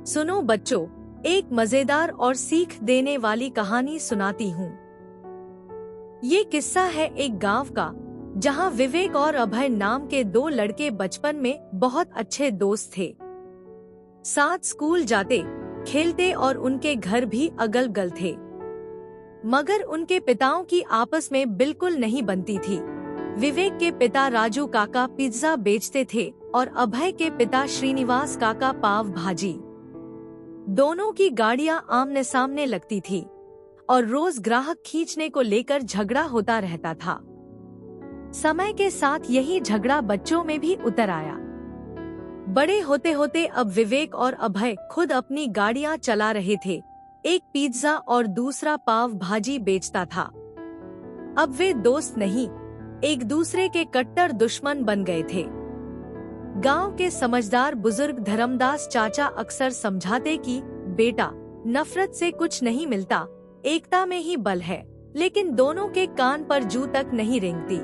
सुनो बच्चों, एक मजेदार और सीख देने वाली कहानी सुनाती हूँ। ये किस्सा है एक गांव का, जहाँ विवेक और अभय नाम के दो लड़के बचपन में बहुत अच्छे दोस्त थे। साथ स्कूल जाते, खेलते और उनके घर भी अगल-बगल थे। मगर उनके पिताओं की आपस में बिल्कुल नहीं बनती थी। विवेक के पिता राजू काका पिज्जा बेचते थे और अभय के पिता श्रीनिवास काका पाव भाजी। दोनों की गाड़ियां आमने सामने लगती थी और रोज ग्राहक खींचने को लेकर झगड़ा होता रहता था। समय के साथ यही झगड़ा बच्चों में भी उतर आया। बड़े होते होते अब विवेक और अभय खुद अपनी गाड़ियां चला रहे थे। एक पिज्जा और दूसरा पाव भाजी बेचता था। अब वे दोस्त नहीं, एक दूसरे के कट्टर दुश्मन बन गए थे। गांव के समझदार बुजुर्ग धर्मदास चाचा अक्सर समझाते कि बेटा, नफरत से कुछ नहीं मिलता, एकता में ही बल है। लेकिन दोनों के कान पर जू तक नहीं रेंगती।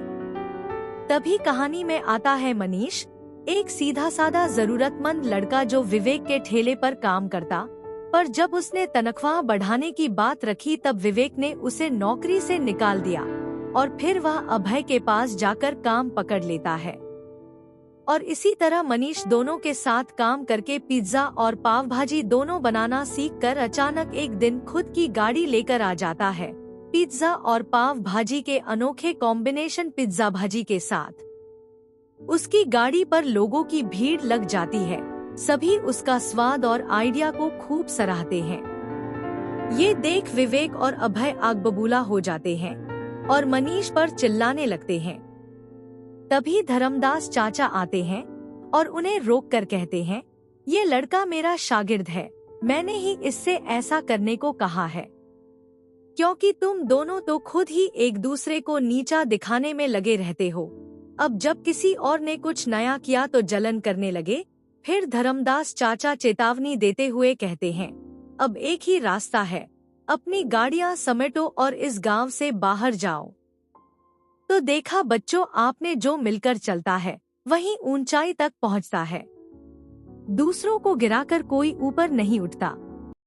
तभी कहानी में आता है मनीष, एक सीधा साधा जरूरतमंद लड़का जो विवेक के ठेले पर काम करता। पर जब उसने तनख्वाह बढ़ाने की बात रखी तब विवेक ने उसे नौकरी से निकाल दिया और फिर वह अभय के पास जाकर काम पकड़ लेता है। और इसी तरह मनीष दोनों के साथ काम करके पिज्जा और पाव भाजी दोनों बनाना सीखकर अचानक एक दिन खुद की गाड़ी लेकर आ जाता है, पिज्जा और पाव भाजी के अनोखे कॉम्बिनेशन पिज्जा भाजी के साथ। उसकी गाड़ी पर लोगों की भीड़ लग जाती है। सभी उसका स्वाद और आइडिया को खूब सराहते हैं। ये देख विवेक और अभय आग बबूला हो जाते हैं और मनीष पर चिल्लाने लगते हैं। तभी धर्मदास चाचा आते हैं और उन्हें रोक कर कहते हैं, ये लड़का मेरा शागिर्द है, मैंने ही इससे ऐसा करने को कहा है। क्योंकि तुम दोनों तो खुद ही एक दूसरे को नीचा दिखाने में लगे रहते हो। अब जब किसी और ने कुछ नया किया तो जलन करने लगे। फिर धर्मदास चाचा चेतावनी देते हुए कहते हैं, अब एक ही रास्ता है, अपनी गाड़ियां समेटो और इस गांव से बाहर जाओ। तो देखा बच्चों, आपने जो मिलकर चलता है वही ऊंचाई तक पहुंचता है। दूसरों को गिराकर कोई ऊपर नहीं उठता।